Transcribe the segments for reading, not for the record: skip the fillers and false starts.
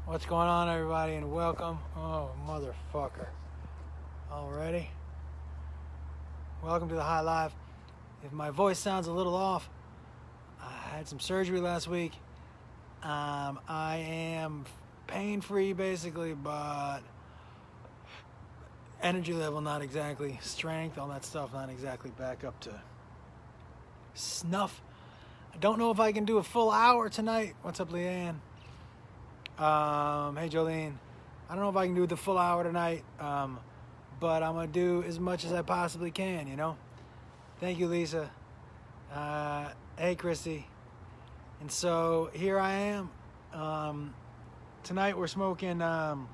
What's going on, everybody, and welcome. Oh, motherfucker. Already? Welcome to the High Life. If my voice sounds a little off, I had some surgery last week. I am pain-free, basically, but energy level not exactly, strength, all that stuff not exactly back up to snuff. I don't know if I can do a full hour tonight. What's up, Leanne? Hey, Jolene. I don't know if I can do the full hour tonight, but I'm going to do as much as I possibly can, you know? Thank you, Lisa. Hey, Christy. And so here I am. Tonight we're smoking, all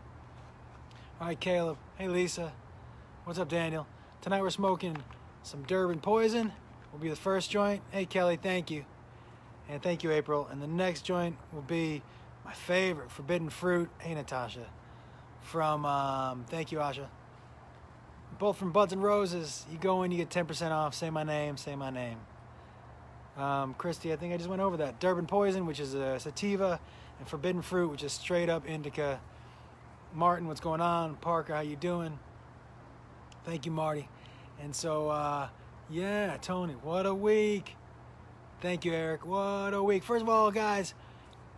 right, Caleb. Hey, Lisa. What's up, Daniel? Tonight we're smoking some Durban Poison. Will be the first joint. Hey, Kelly, thank you. And thank you, April. And the next joint will be my favorite, Forbidden Fruit. Hey, Natasha. From, thank you, Asha. Both from Buds and Roses. You go in, you get 10% off. Say my name, say my name. Christy, I think I just went over that. Durban Poison, which is a sativa, and Forbidden Fruit, which is straight up indica. Martin, what's going on? Parker, how you doing? Thank you, Marty. And so, yeah, Tony, what a week. Thank you, Eric. What a week. First of all, guys,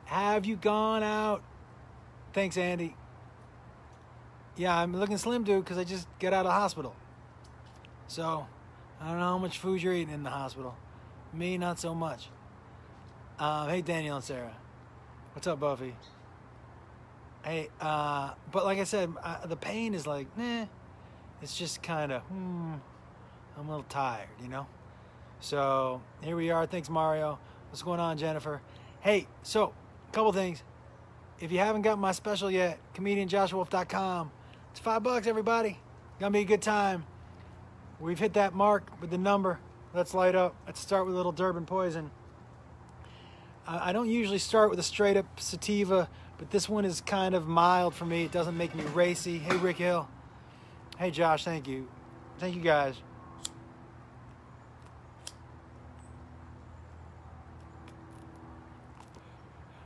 have you gone out? Thanks, Andy. Yeah, I'm looking slim, dude, because I just got out of the hospital. So, I don't know how much food you're eating in the hospital. Me, not so much. Hey, Daniel and Sarah. What's up, Buffy? Hey, but like I said, the pain is like, it's just kind of, I'm a little tired, you know? So, here we are. Thanks, Mario. What's going on, Jennifer? Hey, so, a couple things. If you haven't got my special yet, comedianjoshuawolf.com. It's $5, everybody. Gonna be a good time. We've hit that mark with the number. Let's light up. Let's start with a little Durban Poison. I don't usually start with a straight up sativa, but this one is kind of mild for me. It doesn't make me racy. Hey, Rick Hill. Hey, Josh, thank you. Thank you, guys.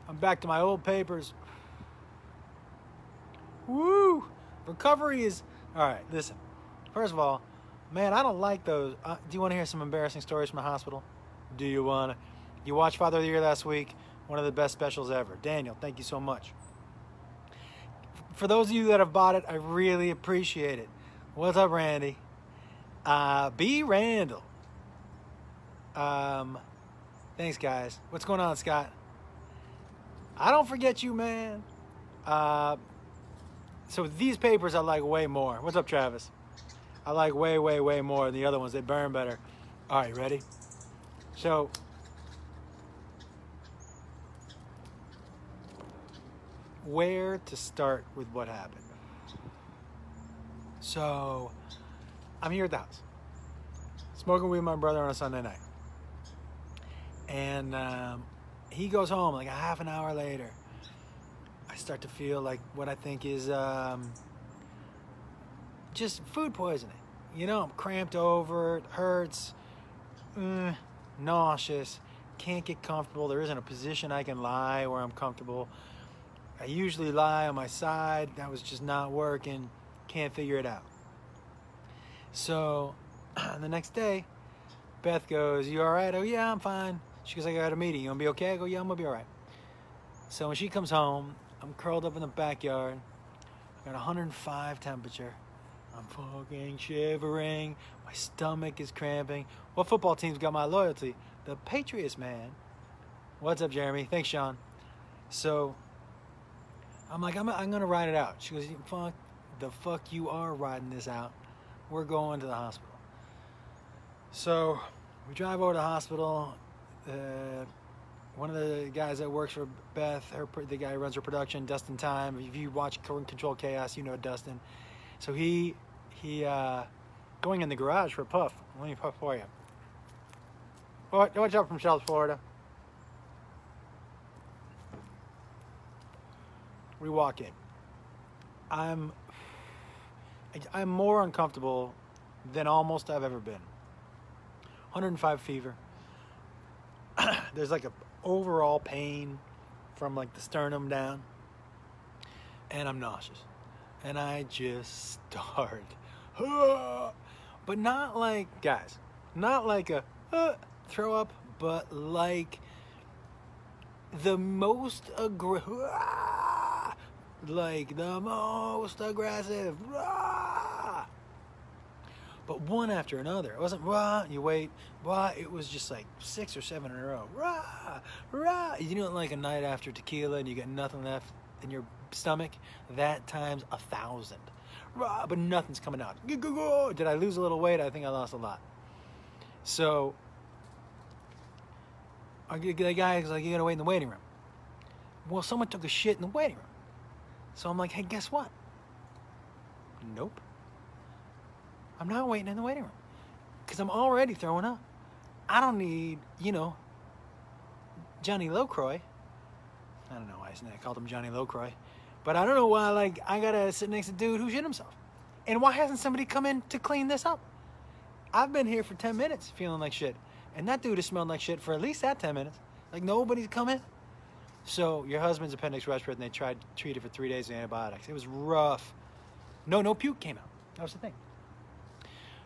I'm back to my old papers. Woo! Recovery is... All right, listen. First of all, man, I don't like those. Do you want to hear some embarrassing stories from the hospital? Do you want to? You watched Father of the Year last week. One of the best specials ever. Daniel, thank you so much. For those of you that have bought it, I really appreciate it. What's up, Randy? B. Randall. Thanks, guys. What's going on, Scott? I don't forget you, man. So these papers I like way more. What's up, Travis? I like way, way, way more than the other ones. They burn better. All right, ready? So, where to start with what happened? So, I'm here at the house, smoking weed with my brother on a Sunday night. And he goes home like a half an hour later. I start to feel like what I think is just food poisoning. You know, I'm cramped over, it hurts, nauseous, can't get comfortable. There isn't a position I can lie where I'm comfortable. I usually lie on my side. That was just not working. Can't figure it out. So the next day, Beth goes, "You all right?" "Oh, yeah, I'm fine." She goes, "I got a meeting. You gonna be okay?" I go, "Yeah, I'm gonna be all right." So when she comes home, I'm curled up in the backyard. I got 105 temperature. I'm fucking shivering. My stomach is cramping. What football team's got my loyalty? The Patriots, man. What's up, Jeremy? Thanks, Sean. So I'm like, I'm gonna ride it out. She goes, "Fuck, the fuck you are riding this out. We're going to the hospital." So we drive over to the hospital. One of the guys that works for Beth, the guy who runs her production, Dustin Time. If you watch Control Chaos, you know Dustin. So he going in the garage for a puff. Let me puff for you. Watch out from Shells, Florida. We walk in. I'm more uncomfortable than almost I've ever been. 105 fever. There's like a overall pain from like the sternum down. and I'm nauseous. And I just start. But not like, guys, not like a throw up, but like the most aggressive. But one after another. It wasn't rah, you wait, rah. It was just like 6 or 7 in a row. Rah, rah. You know, like a night after tequila and you got nothing left in your stomach? That times 1,000. Rah, but nothing's coming out. Did I lose a little weight? I think I lost a lot. So, the guy's like, you gotta wait in the waiting room. Well, someone took a shit in the waiting room. So I'm like, hey, guess what? Nope. I'm not waiting in the waiting room because I'm already throwing up. I don't need, Johnny LaCroix. I don't know why I called him Johnny LaCroix, but I don't know why, I gotta sit next to a dude who shit himself. And why hasn't somebody come in to clean this up? I've been here for 10 minutes feeling like shit, and that dude has smelled like shit for at least that 10 minutes. Like, nobody's come in. So your husband's appendix ruptured, and they tried to treat it for 3 days with antibiotics. It was rough. No puke came out. That was the thing.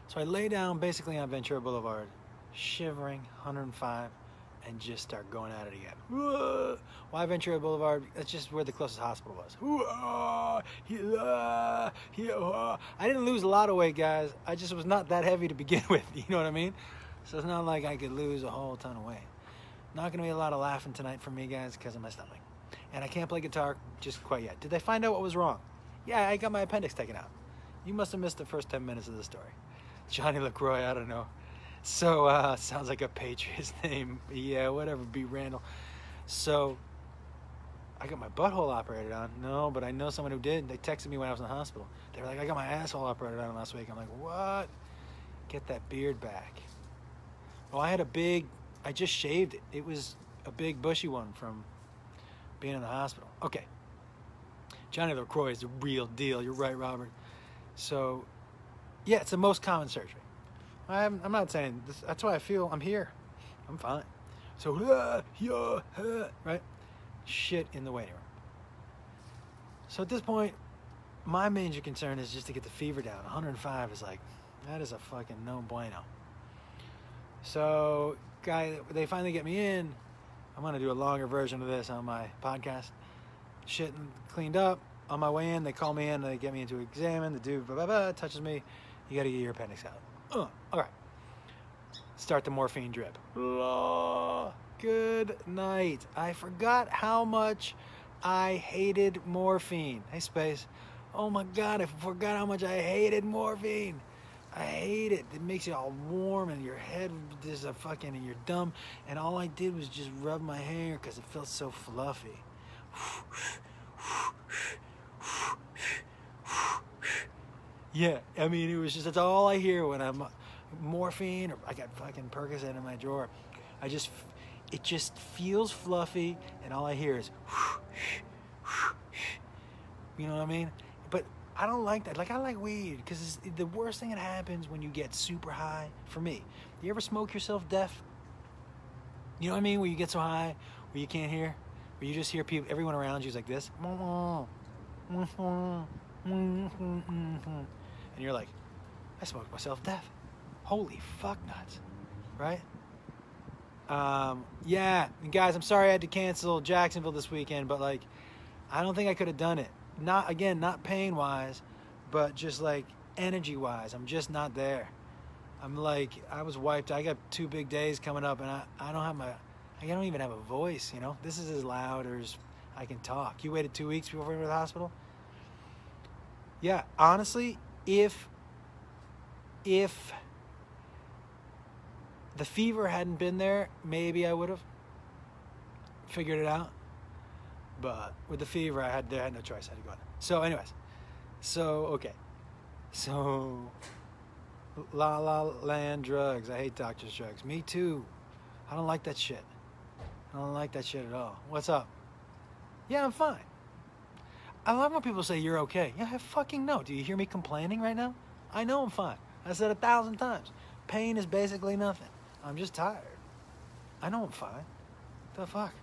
So I lay down basically on Ventura Boulevard, shivering, 105, and just start going at it again. Why Ventura Boulevard? That's just where the closest hospital was. I didn't lose a lot of weight, guys. I just was not that heavy to begin with. You know what I mean? So it's not like I could lose a whole ton of weight. Not going to be a lot of laughing tonight for me, guys, because of my stomach. And I can't play guitar just quite yet. Did they find out what was wrong? Yeah, I got my appendix taken out. You must have missed the first 10 minutes of the story. Johnny LaCroix, I don't know. So, sounds like a Patriots name. Yeah, whatever, B. Randall. So, I got my butthole operated on. No, but I know someone who did. They texted me when I was in the hospital. They were like, I got my asshole operated on last week. I'm like, what? Get that beard back. Well, I just shaved it. It was a big bushy one from being in the hospital. Okay. Johnny LaCroix is the real deal. You're right, Robert. So, yeah, it's the most common surgery. I'm not saying this, that's why I feel I'm here. I'm fine. So, right? Shit in the waiting room. So at this point, my major concern is just to get the fever down. 105 is like, that is a fucking no bueno. So, they finally get me in. I'm going to do a longer version of this on my podcast. Shit cleaned up. On my way in, they call me in. They get me into examine. The dude touches me. You got to get your appendix out. All right. Start the morphine drip. Good night. I forgot how much I hated morphine. Hey, Space. Oh, my God. I forgot how much I hated morphine. I hate it. It makes you all warm and your head is and you're dumb. And all I did was just rub my hair because it felt so fluffy. Yeah, I mean, it was just, that's all I hear when I'm morphine or I got fucking Percocet in my drawer. It just feels fluffy and all I hear is, you know what I mean? But I don't like that. Like, I like weed because it's the worst thing that happens when you get super high. For me, you ever smoke yourself deaf? You know what I mean? Where you get so high, where you can't hear, where you just hear people, everyone around you is like this. And you're like, I smoked myself deaf. Holy fuck nuts, right? Yeah, and guys, I'm sorry I had to cancel Jacksonville this weekend, but like, I don't think I could have done it. Not pain-wise, but just like energy-wise. I'm just not there. I'm like, I was wiped. I got 2 big days coming up, and I don't even have a voice, you know? This is as loud as I can talk. You waited 2 weeks before you went to the hospital? Yeah, honestly, if the fever hadn't been there, maybe I would have figured it out. But with the fever, I had no choice. I had to go in. So anyways, okay. So, La La Land drugs. I hate doctor's drugs. Me too. I don't like that shit. I don't like that shit at all. What's up? Yeah, I'm fine. I love when people say you're okay. Yeah, I fucking know. Do you hear me complaining right now? I know I'm fine. I said 1,000 times. Pain is basically nothing. I'm just tired. I know I'm fine. The fuck?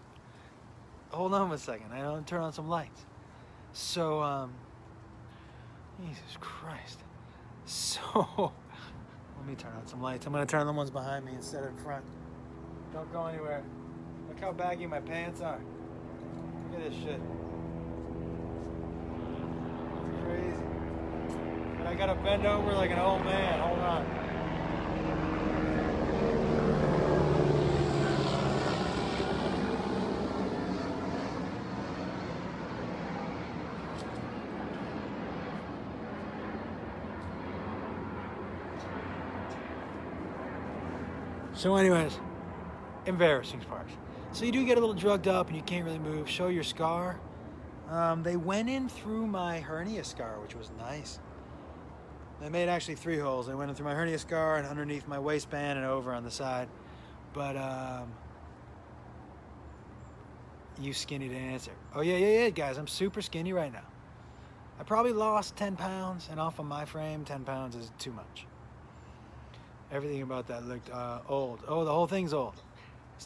Hold on a second. I don't turn on some lights. So, Jesus Christ. So, let me turn on some lights. I'm going to turn on the ones behind me instead of in front. Don't go anywhere. Look how baggy my pants are. Look at this shit. It's crazy. And I got to bend over like an old man. Hold on. So anyways, embarrassing parts. So you do get a little drugged up and you can't really move. Show your scar. They went in through my hernia scar, which was nice. They made actually 3 holes. They went in through my hernia scar and underneath my waistband and over on the side. But, you skinny dancer. Oh yeah, guys, I'm super skinny right now. I probably lost 10 pounds, and off of my frame, 10 pounds is too much. Everything about that looked old. Oh, the whole thing's old.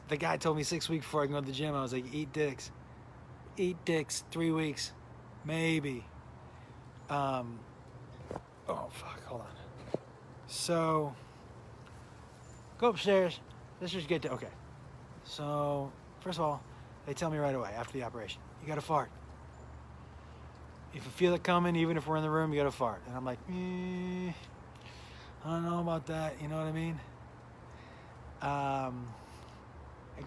The guy told me 6 weeks before I can go to the gym, I was like, eat dicks. Eat dicks, 3 weeks, maybe. Oh, fuck, hold on. So, go upstairs. Let's just get to, okay. So, first of all, they tell me right away after the operation, you gotta fart. If you feel it coming, even if we're in the room, you gotta fart. And I'm like, I don't know about that, you know what I mean? I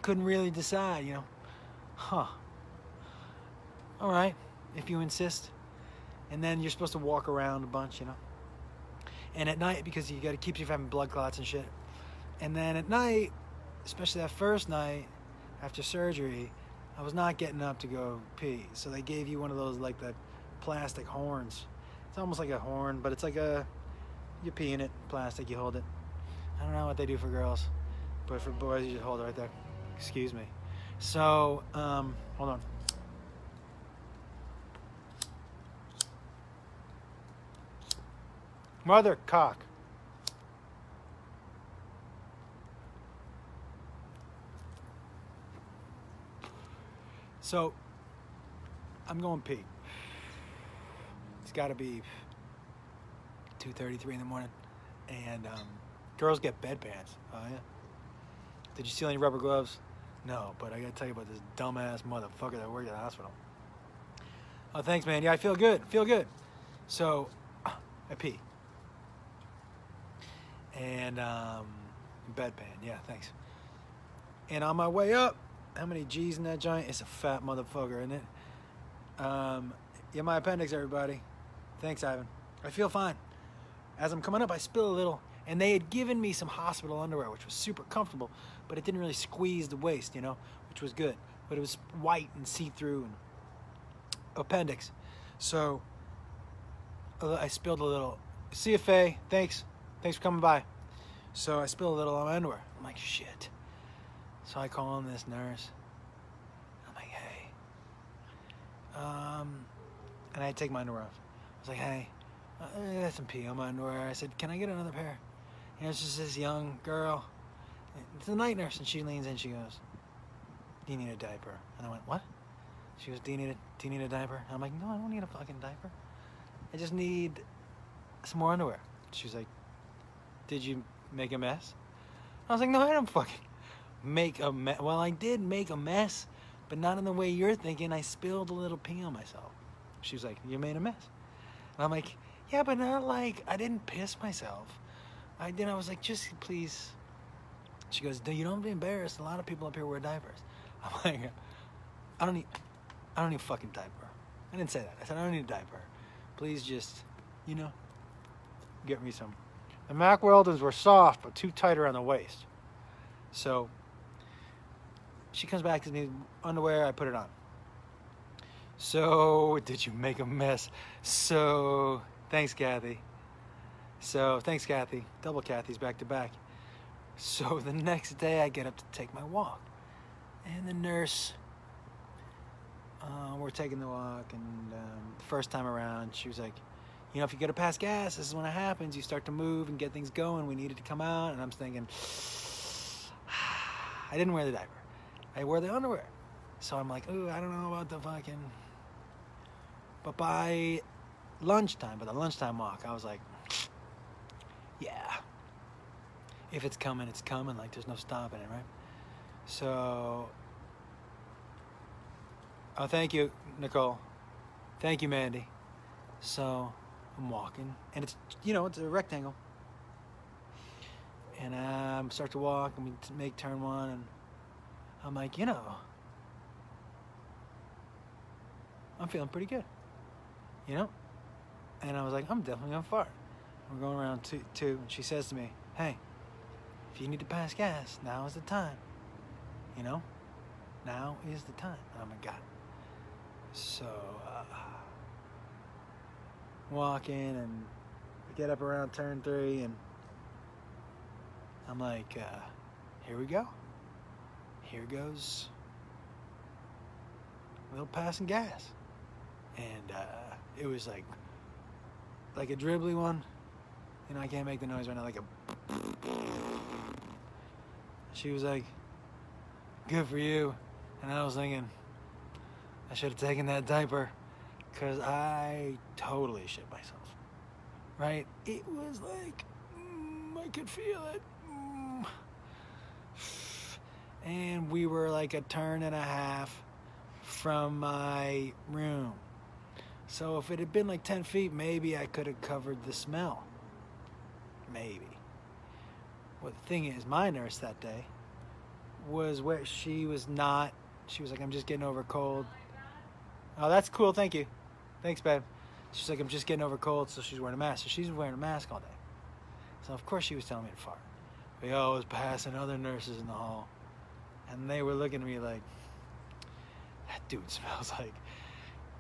couldn't really decide, you know. All right, if you insist. And then you're supposed to walk around a bunch, you know. And at night, because you got to keep you from having blood clots and shit. And then at night, especially that first night after surgery, I was not getting up to go pee. So they gave you one of those, like, the plastic horns. It's almost like a horn, but it's like a, you pee in it, plastic, you hold it. I don't know what they do for girls, but for boys, you just hold it right there. Excuse me. So, hold on. Mother cock. So, I'm going pee. It's got to be 2:33 in the morning, and girls get bedpans. Oh yeah. Did you steal any rubber gloves? No, but I gotta tell you about this dumbass motherfucker that worked at the hospital. Oh, thanks, man. Yeah, I feel good. Feel good. So, I pee. And bedpan. Yeah, thanks. And on my way up, how many G's in that joint? It's a fat motherfucker, isn't it? Yeah, my appendix, everybody. Thanks, Ivan. I feel fine. As I'm coming up, I spill a little, and they had given me some hospital underwear, which was super comfortable, but it didn't really squeeze the waist, you know, which was good. But it was white and see-through and appendix. So I spilled a little. See you, Faye. Thanks. Thanks for coming by. So I spilled a little on my underwear. I'm like, shit. So I call in this nurse. I'm like, hey. And I take my underwear off. I was like, hey, I got some pee on my underwear. I said, can I get another pair? And it's just this young girl. It's the night nurse, and she leans in. She goes, do you need a diaper? And I went, what? She goes, do you need a diaper? And I'm like, no, I don't need a fucking diaper. I just need some more underwear. She was like, did you make a mess? I was like, no, I didn't fucking make a mess. Well, I did make a mess, but not in the way you're thinking. I spilled a little pee on myself. She was like, you made a mess. And I'm like, yeah, but not like, I didn't piss myself. I was like, just please. She goes, you don't be embarrassed. A lot of people up here wear diapers. I'm like, I don't need a fucking diaper. I didn't say that. I said, I don't need a diaper. Please just, you know, get me some. The Mack Weldons were soft, but too tight around the waist. So she comes back to me, underwear, I put it on. So, did you make a mess? So, thanks, Kathy. So, thanks, Kathy. Double Kathy's back to back. So, the next day, I get up to take my walk. And the nurse, we're taking the walk, and the first time around, she was like, you know, if you get to pass gas, this is when it happens. You start to move and get things going. We need it to come out. And I'm thinking, I didn't wear the diaper. I wore the underwear. So I'm like, ooh, I don't know about the fucking... But by the lunchtime walk, I was like, yeah, if it's coming, it's coming. Like, there's no stopping it, right? So, oh, thank you, Nicole. Thank you, Mandy. So, I'm walking, and it's, it's a rectangle. And I start to walk, and we make turn one, and I'm like, I'm feeling pretty good, And I was like, I'm definitely gonna fart. We're going around two, and she says to me, hey, if you need to pass gas, now is the time. Now is the time. And I'm like, got it. So, walking, and we get up around turn 3, and I'm like, here we go. Here goes a little passing gas. And it was like a dribbly one. I can't make the noise right now, like a... She was like, good for you. And I was thinking, I should have taken that diaper, because I totally shit myself. Right? It was like, I could feel it. And we were like a turn and a half from my room. So if it had been like 10 feet, maybe I could have covered the smell. Maybe. Well, the thing is, my nurse that day was where she was like, I'm just getting over a cold. Oh, that's cool, thank you. Thanks, babe. She's like, I'm just getting over a cold, so she's wearing a mask. So she's wearing a mask all day. So of course she was telling me to fart. We always passing other nurses in the hall. And they were looking at me like, that dude smells like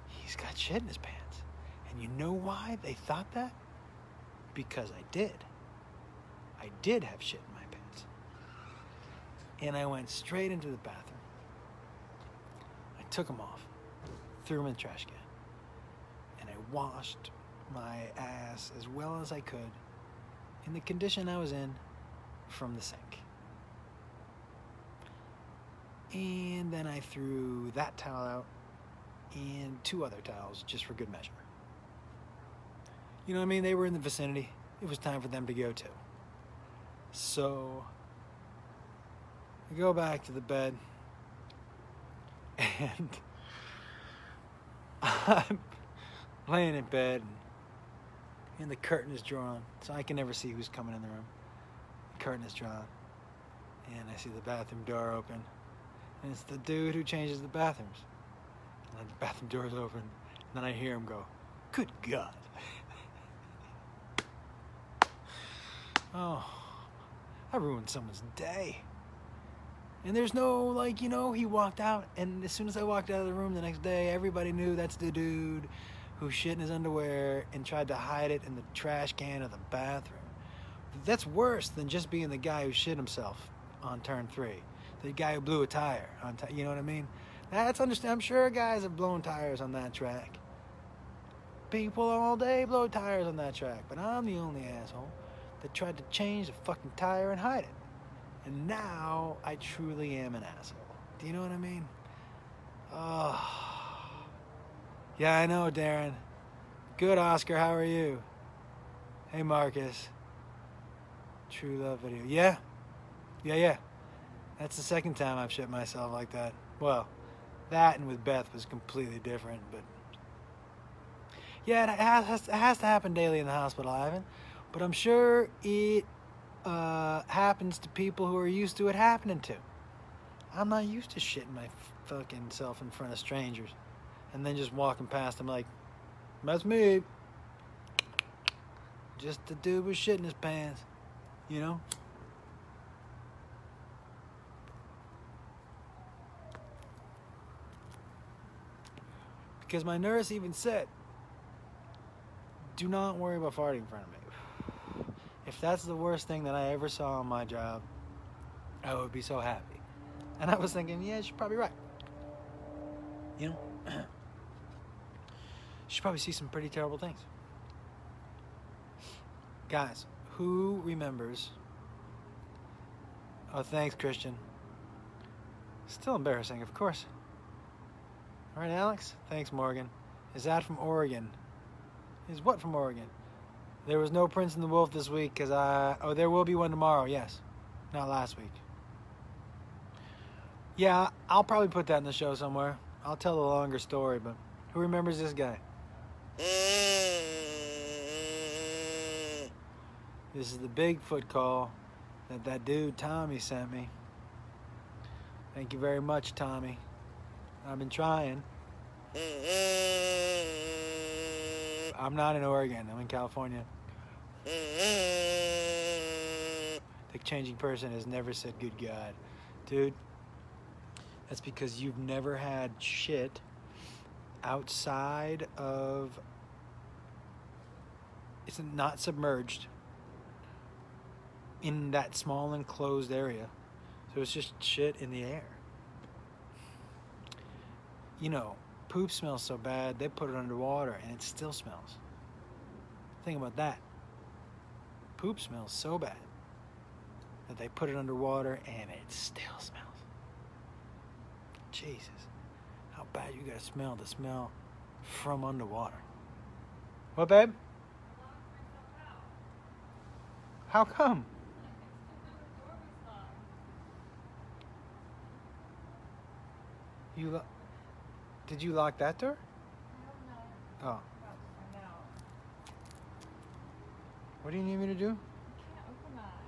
he's got shit in his pants. And you know why they thought that? Because I did. I did have shit in my pants. And I went straight into the bathroom. I took them off, threw them in the trash can, and I washed my ass as well as I could in the condition I was in from the sink. And then I threw that towel out and 2 other towels just for good measure. You know what I mean? They were in the vicinity. It was time for them to go too. So I go back to the bed, and I'm laying in bed, and the curtain is drawn, so I can never see who's coming in the room. The curtain is drawn, and I see the bathroom door open. And it's the dude who changes the bathrooms. And then the bathroom door is open. And then I hear him go, good God. Oh, I ruined someone's day. And there's no, he walked out. And as soon as I walked out of the room the next day, everybody knew that's the dude who shit in his underwear and tried to hide it in the trash can of the bathroom. That's worse than just being the guy who shit himself on turn 3. The guy who blew a tire on, you know what I mean? That's understand. I'm sure guys have blown tires on that track. People all day blow tires on that track, but I'm the only asshole that tried to change the fucking tire and hide it. And now I truly am an asshole. Do you know what I mean? Oh, yeah, I know, Darren. Good, Oscar. How are you? Hey, Marcus. True love video. Yeah. That's the second time I've shit myself like that. Well, that and with Beth was completely different, but... Yeah, it has to happen daily in the hospital, Ivan. But I'm sure it happens to people who are used to it happening to. I'm not used to shitting my fucking self in front of strangers. And then just walking past them like, that's me. Just the dude with shit in his pants, you know? Because my nurse even said, do not worry about farting in front of me. If that's the worst thing that I ever saw on my job, I would be so happy. And I was thinking, yeah, she's probably right. You know? She probably sees some pretty terrible things. Guys, who remembers... Oh, thanks, Christian. Still embarrassing, of course. All right, Alex. Thanks, Morgan. Is that from Oregon? Is what from Oregon? There was no Prince and the Wolf this week because oh, there will be one tomorrow. Yes, not last week. Yeah, I'll probably put that in the show somewhere. I'll tell a longer story, but who remembers this guy? This is the Bigfoot call that dude Tommy sent me. Thank you very much, Tommy. I've been trying. I'm not in Oregon. I'm in California. The changing person has never said good God. Dude, that's because you've never had shit outside of... It's not submerged in that small enclosed area. So it's just shit in the air. You know, poop smells so bad, they put it underwater and it still smells. Think about that. Poop smells so bad that they put it underwater and it still smells. Jesus, how bad you gotta smell to smell from underwater. What, babe? How come? Did you lock that door? I don't know. Oh. What do you need me to do?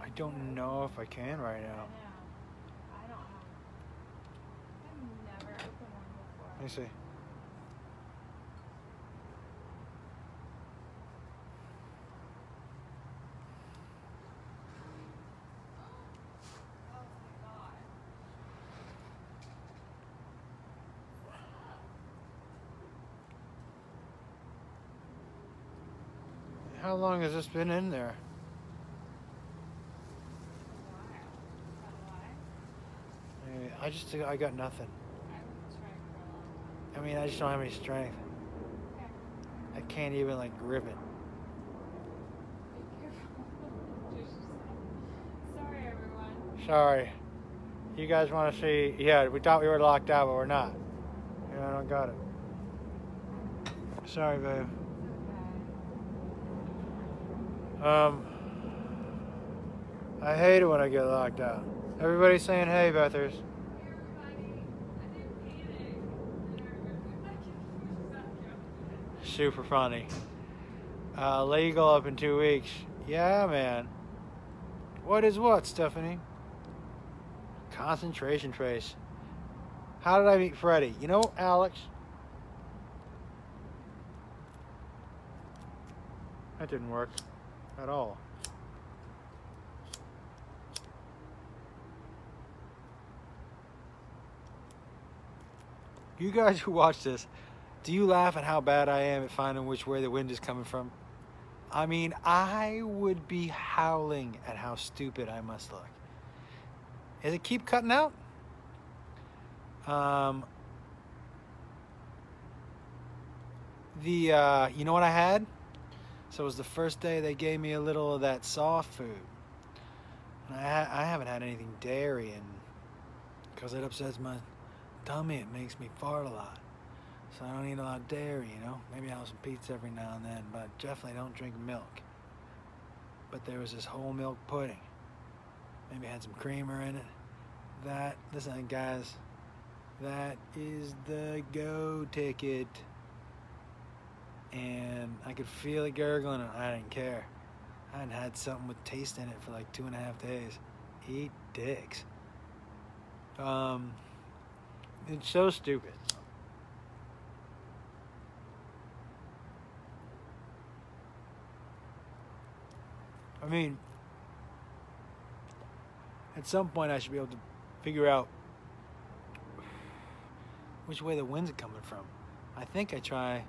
I don't know if I can right now. I don't know. I've never opened one before. Let me see. How long has this been in there? I got nothing. I mean, I just don't have any strength. I can't even like grip it. Sorry, everyone. Sorry. You guys want to see? Yeah, we thought we were locked out, but we're not. Yeah, I don't got it. Sorry, babe. I hate it when I get locked out. Everybody's saying, hey, Bethers. Super funny. Legal up in 2 weeks. Yeah, man. What is what, Stephanie? Concentration trace. How did I meet Freddie? You know, Alex. That didn't work at all. You guys who watch this, do you laugh at how bad I am at finding which way the wind is coming from? I mean, I would be howling at how stupid I must look. Does it keep cutting out? You know what I had? So it was the first day they gave me a little of that soft food. And I haven't had anything dairy, and because it upsets my tummy, it makes me fart a lot. So I don't eat a lot of dairy, you know. Maybe I'll have some pizza every now and then, but definitely don't drink milk. But there was this whole milk pudding. Maybe it had some creamer in it. Listen, guys, that is the go ticket. And I could feel it gurgling, and I didn't care. I hadn't had something with taste in it for like 2.5 days. Eat dicks. It's so stupid. I mean, at some point I should be able to figure out which way the wind's coming from. I think I try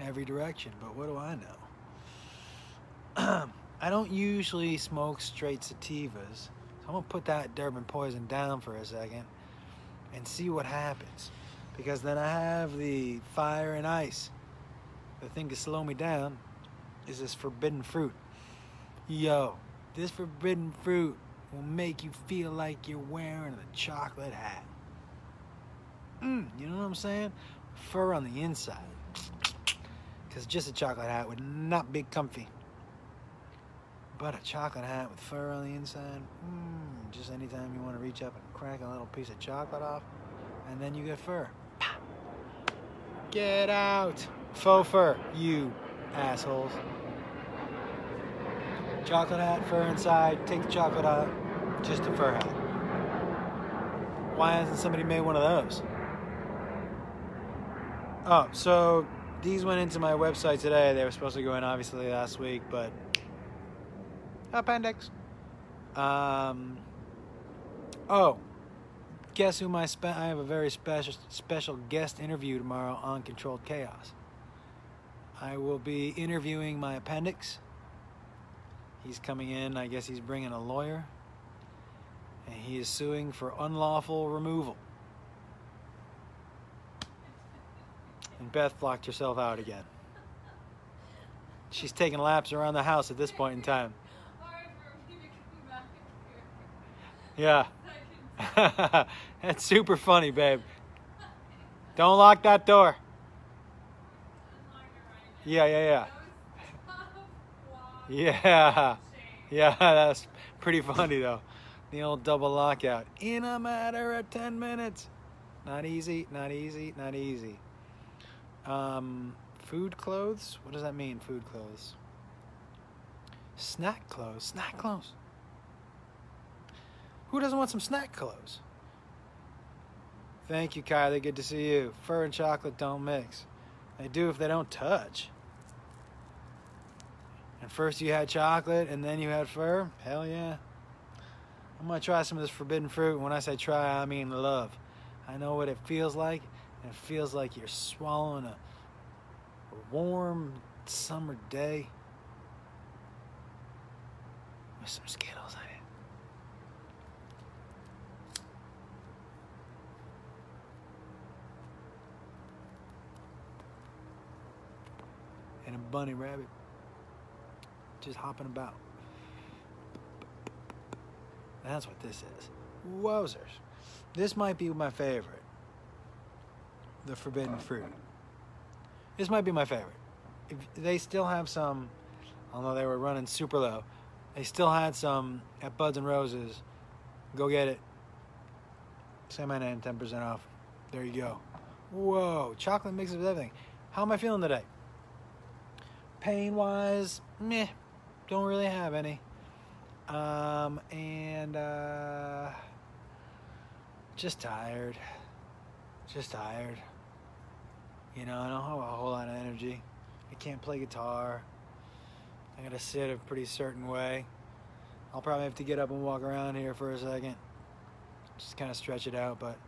every direction, but what do I know? I don't usually smoke straight sativas, so I'm gonna put that Durban Poison down for a second and see what happens, because then I have the fire and ice. The thing to slow me down is this forbidden fruit. Yo, this forbidden fruit will make you feel like you're wearing a chocolate hat. You know what I'm saying? fur on the inside. Because just a chocolate hat would not be comfy. But a chocolate hat with fur on the inside, just anytime you want to reach up and crack a little piece of chocolate off, and then you get fur. Get out! Faux fur, you assholes. Chocolate hat, fur inside, take the chocolate out, just a fur hat. Why hasn't somebody made one of those? Oh, so these went into my website today. They were supposed to go in obviously last week, but appendix. Oh, guess who I have a very special guest interview tomorrow on Controlled Chaos. I will be interviewing my appendix. He's coming in, I guess he's bringing a lawyer, and he is suing for unlawful removal. And Beth locked herself out again. She's taking laps around the house at this point in time. Yeah. That's super funny, babe. Don't lock that door. Yeah. Yeah. Yeah, that's pretty funny, though. The old double lockout. In a matter of 10 minutes. Not easy, not easy, not easy. Food clothes? What does that mean, food clothes? Snack clothes? Snack clothes. Who doesn't want some snack clothes? Thank you, Kylie. Good to see you. Fur and chocolate don't mix. They do if they don't touch. And first you had chocolate and then you had fur? Hell yeah. I'm going to try some of this forbidden fruit. When I say try, I mean love. I know what it feels like. And it feels like you're swallowing a warm summer day with some Skittles in it. And a bunny rabbit just hopping about. That's what this is. Wowzers. This might be my favorite. The forbidden fruit. This might be my favorite. If they still have some, although they were running super low, they still had some at Buds and Roses. Go get it. Say my name, 10% off. There you go. Whoa, chocolate mixes with everything. How am I feeling today? Pain-wise, meh. Don't really have any. Just tired. Just tired. You know, I don't have a whole lot of energy. I can't play guitar. I gotta sit a pretty certain way. I'll probably have to get up and walk around here for a second. Just kind of stretch it out, but...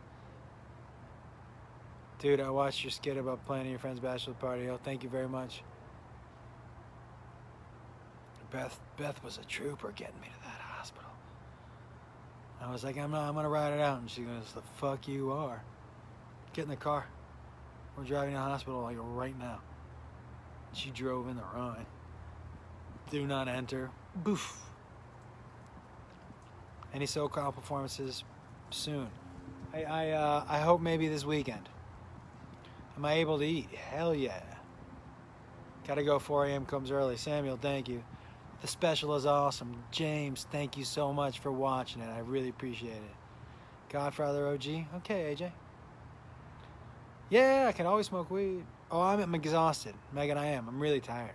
Dude, I watched your skit about planning your friend's bachelor party. Oh, thank you very much. Beth was a trooper getting me to that hospital. I was like, I'm gonna ride it out. And she goes, the fuck you are. Get in the car. We're driving to the hospital like right now. She drove in the ride. Do not enter. Boof. Any SoCal performances soon? I hope maybe this weekend. Am I able to eat? Hell yeah. Gotta go 4 a.m. comes early. Samuel, thank you. The special is awesome. James, thank you so much for watching it. I really appreciate it. Godfather OG. Okay, AJ. Yeah, I can always smoke weed. Oh, I'm exhausted. Megan, I am. I'm really tired.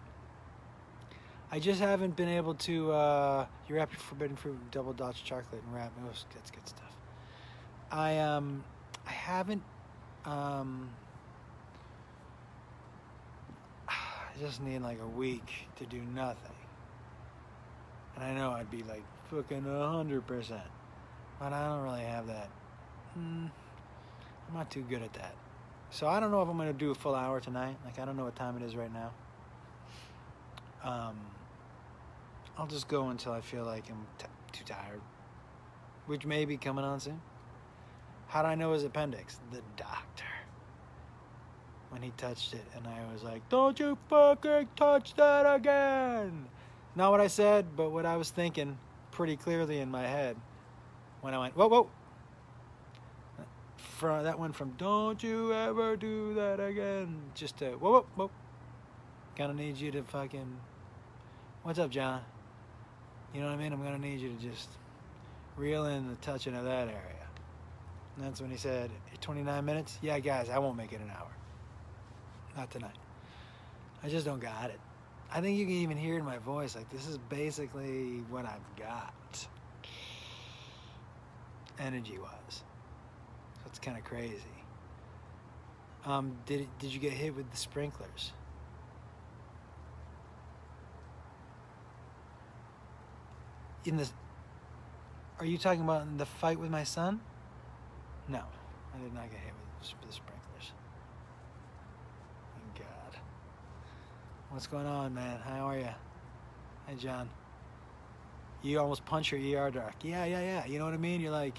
I just haven't been able to... Your happy forbidden fruit, double Dutch chocolate and wrap. Oh, that's good stuff. I haven't... I just need like a week to do nothing. And I know I'd be like fucking 100%. But I don't really have that. I'm not too good at that. So I don't know if I'm going to do a full hour tonight. Like, I don't know what time it is right now. I'll just go until I feel like I'm too tired. Which may be coming on soon. How did I know his appendix? The doctor. When he touched it, and I was like, don't you fucking touch that again! Not what I said, but what I was thinking pretty clearly in my head when I went, whoa, whoa! that went from "Don't you ever do that again" just to whoa, whoa, whoa. Gonna need you to fucking. What's up, John? You know what I mean? I'm gonna need you to just reel in the touching of that area. And that's when he said, 29 minutes? Yeah, guys, I won't make it an hour. Not tonight. I just don't got it. I think you can even hear it in my voice. Like, this is basically what I've got. Energy-wise. So it's kind of crazy. Did you get hit with the sprinklers? Are you talking about in the fight with my son? No, I did not get hit with the sprinklers. Thank God. What's going on, man? How are you? Hey, John. You almost punch your ER doc. Yeah. You know what I mean? You're like,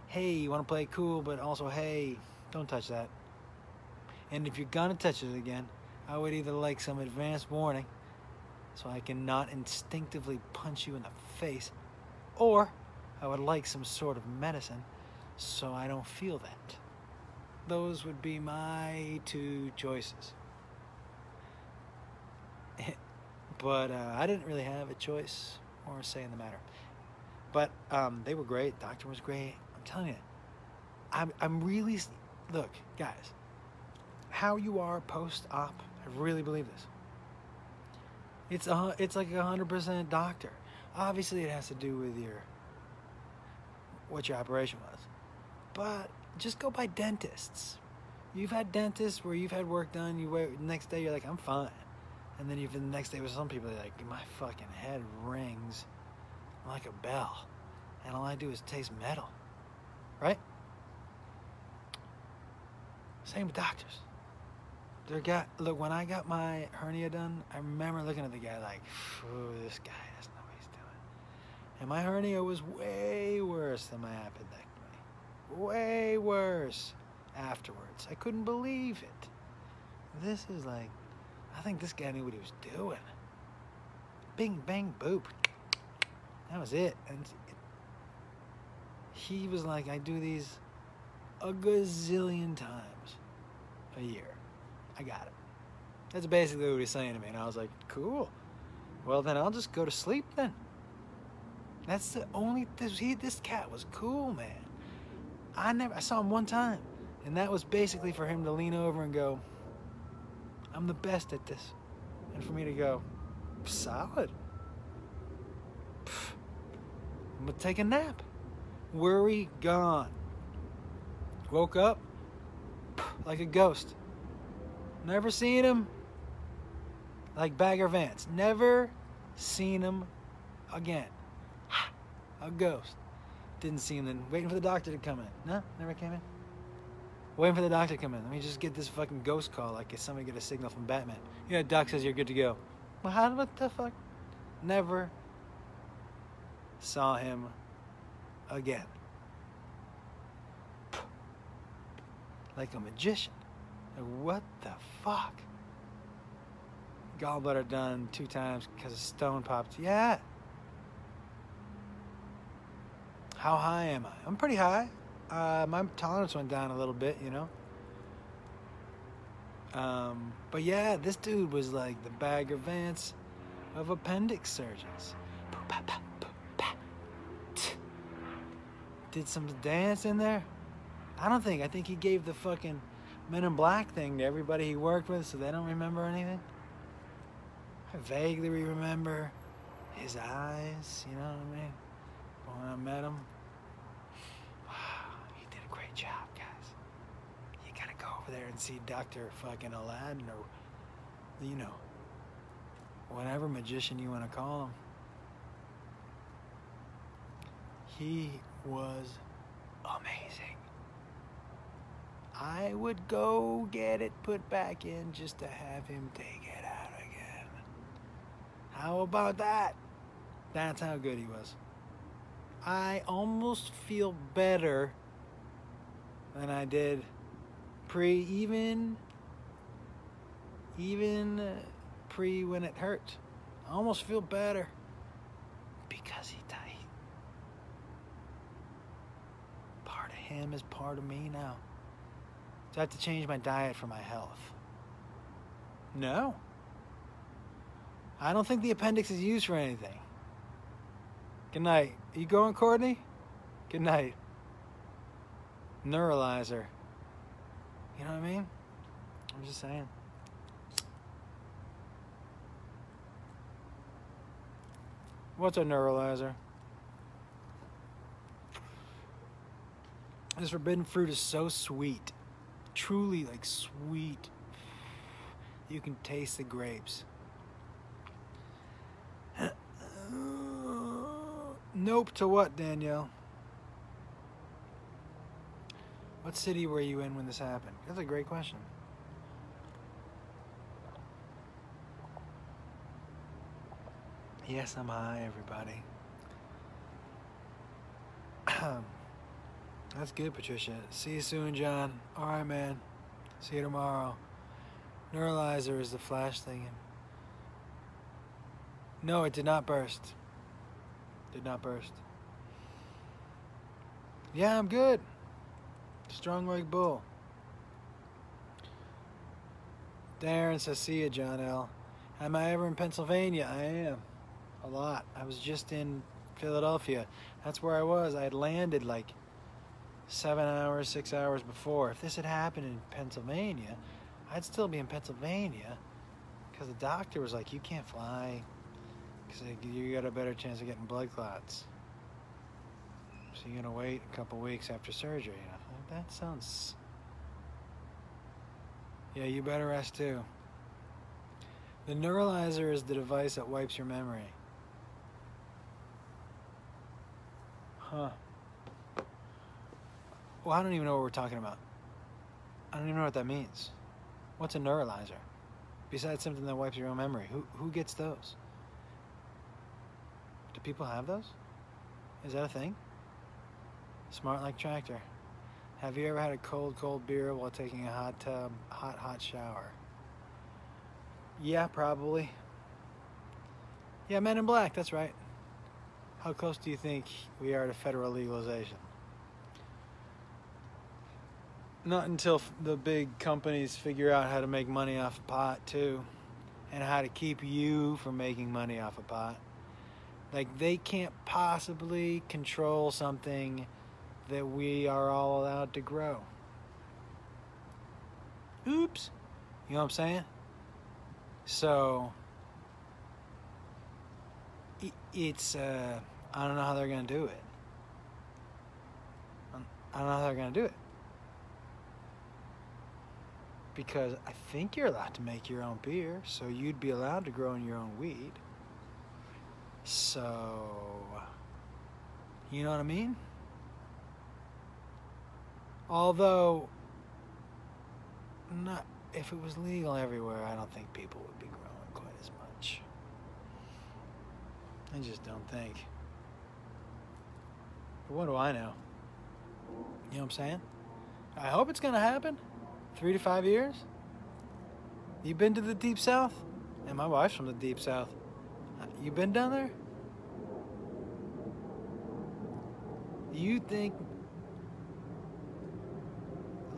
hey, you want to play cool, but also, hey, don't touch that. And if you're gonna touch it again, I would either like some advanced warning so I can not instinctively punch you in the face, or I would like some sort of medicine so I don't feel that. Those would be my two choices. But I didn't really have a choice or a say in the matter. But they were great. Doctor was great. I'm telling you, I'm really, look, guys, how you are post-op, I really believe this. It's like 100% doctor. Obviously, it has to do with what your operation was. But just go by dentists. You've had dentists where you've had work done. The next day you're like, I'm fine. And then the next day with some people, they're like, my fucking head rings like a bell. And all I do is taste metal. Right? Same with doctors. Look, when I got my hernia done, I remember looking at the guy like, this guy doesn't know what he's doing. And my hernia was way worse than my appendectomy. Way worse afterwards. I couldn't believe it. This is like, I think this guy knew what he was doing. Bing, bang, boop. That was it. And he was like, I do these a gazillion times a year. I got it. That's basically what he's saying to me. And I was like, cool. Well, then I'll just go to sleep then. That's the only, this cat was cool, man. I saw him one time. And that was basically for him to lean over and go, I'm the best at this. And for me to go, solid. I'm gonna take a nap. Worry gone. Woke up like a ghost. Never seen him like Bagger Vance. Never seen him again. A ghost. Didn't see him then. Waiting for the doctor to come in. No, never came in. Waiting for the doctor to come in. Let me just get this fucking ghost call like if somebody get a signal from Batman. Yeah, doc says you're good to go. Well, what the fuck? Never saw him again. Like a magician. Like, what the fuck? Gallbladder done 2 times because a stone popped. Yeah. How high am I? I'm pretty high. My tolerance went down a little bit, you know. But yeah, this dude was like the Bagger Vance of appendix surgeons. Did some dance in there? I think he gave the fucking Men in Black thing to everybody he worked with so they don't remember anything. I vaguely remember his eyes, you know what I mean? When I met him. He did a great job, guys. You gotta go over there and see Dr. fucking Aladdin or, you know, whatever magician you want to call him. He was amazing. I would go get it put back in just to have him take it out again. How about that? That's how good he was. I almost feel better than I did even pre when it hurt. I almost feel better because part of him as part of me now? Do I have to change my diet for my health? No. I don't think the appendix is used for anything. Good night. Are you going, Courtney? Good night. Neuralizer. You know what I mean? I'm just saying. What's a neuralizer? This forbidden fruit is so sweet. Truly, like, sweet. You can taste the grapes. Nope to what, Danielle? What city were you in when this happened? That's a great question. Yes, I'm high, everybody. That's good, Patricia. See you soon, John. All right, man. See you tomorrow. Neuralizer is the flash thing. No, it did not burst. Did not burst. Yeah, I'm good. Strong like bull. Darren says, see ya, John L. Am I ever in Pennsylvania? I am. A lot. I was just in Philadelphia. That's where I was. I had landed like 7 hours, 6 hours before. If this had happened in Pennsylvania, I'd still be in Pennsylvania because the doctor was like, you can't fly because you got a better chance of getting blood clots. So you're going to wait a couple weeks after surgery. You know? That sounds... Yeah, you better rest too. The neuralizer is the device that wipes your memory. Huh. Well, I don't even know what we're talking about. I don't even know what that means. What's a neuralizer? Besides something that wipes your own memory. Who gets those? Do people have those? Is that a thing? Smart like tractor. Have you ever had a cold beer while taking a hot tub, hot shower? Yeah, probably. Yeah, Men in Black, that's right. How close do you think we are to federal legalization? Not until the big companies figure out how to make money off of pot, too. And how to keep you from making money off of pot. Like, they can't possibly control something that we are all allowed to grow. Oops. You know what I'm saying? So, it's, I don't know how they're going to do it. I don't know how they're going to do it. Because I think you're allowed to make your own beer, so you'd be allowed to grow your own weed. So, you know what I mean? Although, not if it was legal everywhere, I don't think people would be growing quite as much. I just don't think. But what do I know? You know what I'm saying? I hope it's going to happen. 3 to 5 years. You been to the Deep South? And my wife's from the Deep South. You been down there? You think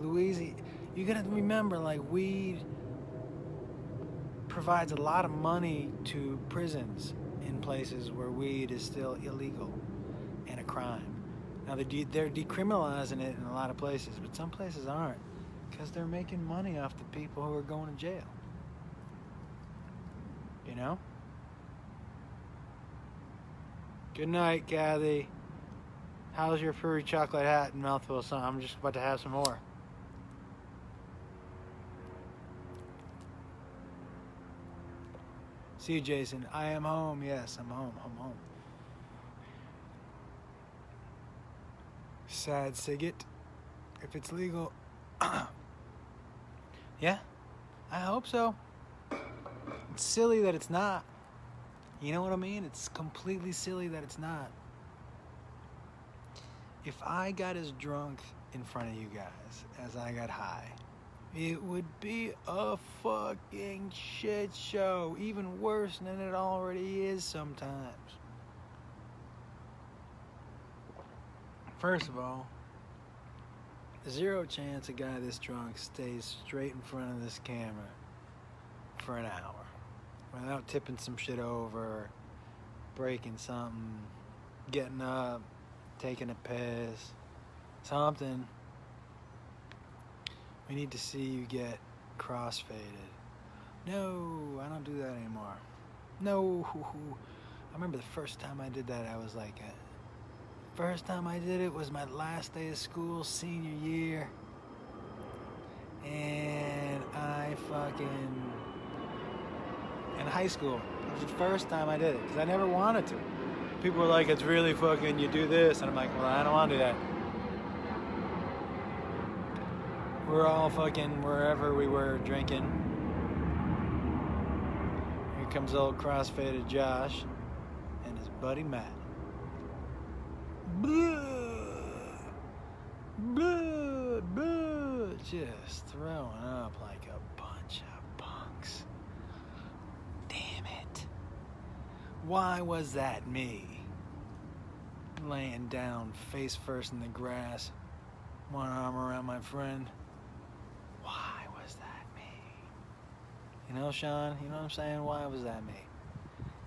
Louisiana, you gotta remember, like, weed provides a lot of money to prisons in places where weed is still illegal and a crime. Now, they're decriminalizing it in a lot of places, but some places aren't because they're making money off the people who are going to jail. You know? Good night, Kathy. How's your furry chocolate hat and mouthful of something? I'm just about to have some more. See you, Jason. I am home. Yes, I'm home. I'm home. Sad Sigget. If it's legal. Yeah, I hope so. It's silly that it's not. You know what I mean? It's completely silly that it's not. If I got as drunk in front of you guys as I got high, it would be a fucking shit show. Even worse than it already is sometimes. First of all, zero chance a guy this drunk stays straight in front of this camera for an hour without tipping some shit over, breaking something, getting up, taking a piss, something. We need to see you get crossfaded. No, I don't do that anymore. No. I remember the first time I did that, I was like, first time I did it was my last day of school, senior year. And I fucking, in high school, it was the first time I did it, because I never wanted to. People were like, it's really fucking, you do this. And I'm like, well, I don't want to do that. We're all fucking wherever we were drinking. Here comes old crossfaded Josh and his buddy Matt. Blah, blah, blah, just throwing up like a bunch of punks. Damn it. Why was that me? Laying down face first in the grass, one arm around my friend. Why was that me? You know, Sean, you know what I'm saying? Why was that me?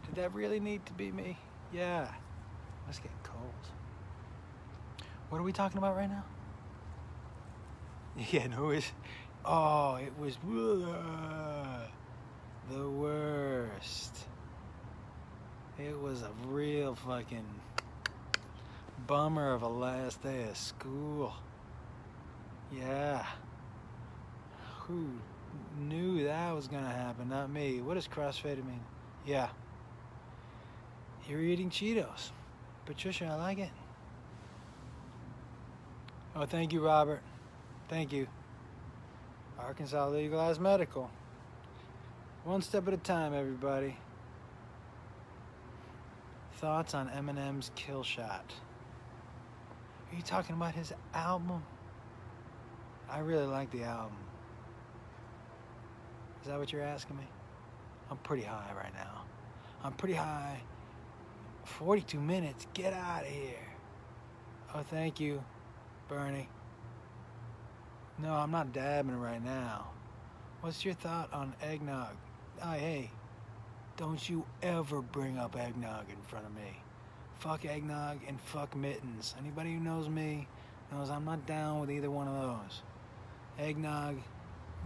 Did that really need to be me? Yeah. It's getting cold. What are we talking about right now? Yeah, no, it was the worst. It was a real fucking bummer of a last day of school. Yeah. Who knew that was gonna happen? Not me. What does crossfaded mean? Yeah. You're eating Cheetos. Patricia, I like it. Oh, thank you, Robert. Thank you. Arkansas legalized medical. One step at a time, everybody. Thoughts on Eminem's Kill Shot? Are you talking about his album? I really like the album. Is that what you're asking me? I'm pretty high right now. I'm pretty high. 42 minutes. Get out of here. Oh, thank you, Bernie. No, I'm not dabbing it right now. What's your thought on eggnog? Oh, hey, don't you ever bring up eggnog in front of me. Fuck eggnog and fuck mittens. Anybody who knows me knows I'm not down with either one of those. Eggnog,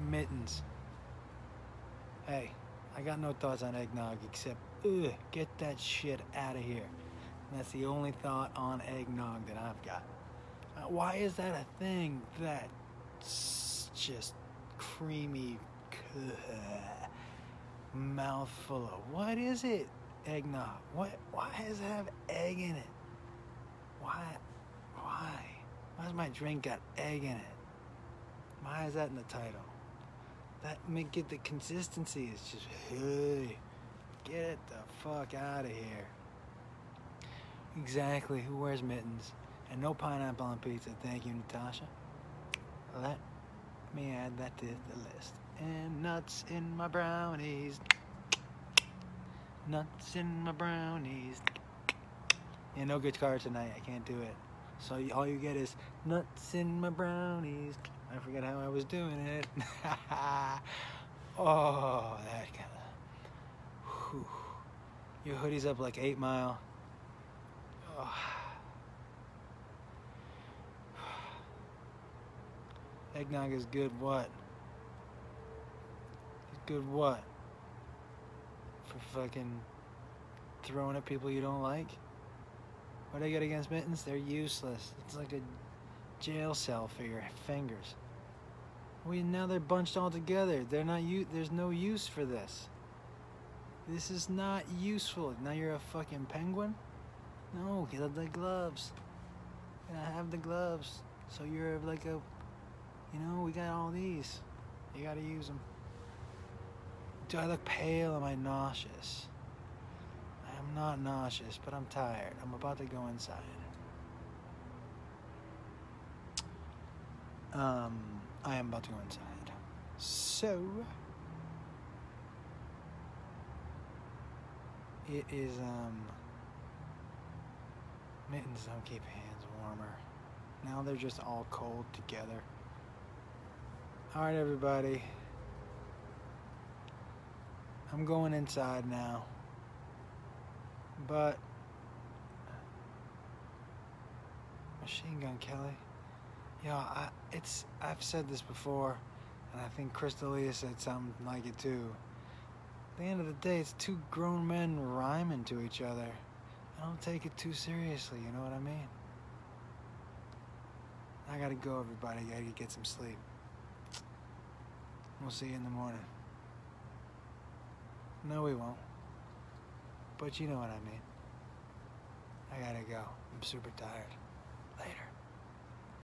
mittens. Hey, I got no thoughts on eggnog except, get that shit out of here. And that's the only thought on eggnog that I've got. Why is that a thing that's just creamy mouthful of, what is it? Eggnog. Why does it have egg in it? Why does my drink got egg in it? Why is that in the title? That make it, the consistency is just, hey, get the fuck out of here. Exactly, who wears mittens? And no pineapple on pizza, thank you, Natasha. Let me add that to the list. And nuts in my brownies. Nuts in my brownies. Yeah, no guitar tonight, I can't do it. So all you get is nuts in my brownies. I forgot how I was doing it. Oh, that kind of. Your hoodie's up like 8 Mile. Oh. Eggnog is good what? It's good what? For fucking throwing at people you don't like? What do I get against mittens? They're useless. It's like a jail cell for your fingers. Now they're bunched all together. They're not there's no use for this. This is not useful. Now you're a fucking penguin? No, get the gloves. And I have the gloves. So you're like a, we got all these. You gotta use them. Do I look pale? Am I nauseous? I am not nauseous, but I'm tired. I'm about to go inside. I am about to go inside. So, it is, mittens don't keep hands warmer. Now they're just all cold together. All right, everybody. I'm going inside now. But Machine Gun Kelly, I've said this before, and I think Crystalia said something like it too. At the end of the day, it's two grown men rhyming to each other. I don't take it too seriously, you know what I mean? I gotta go, everybody. I gotta get some sleep. We'll see you in the morning. No, we won't. But you know what I mean. I gotta go. I'm super tired. Later.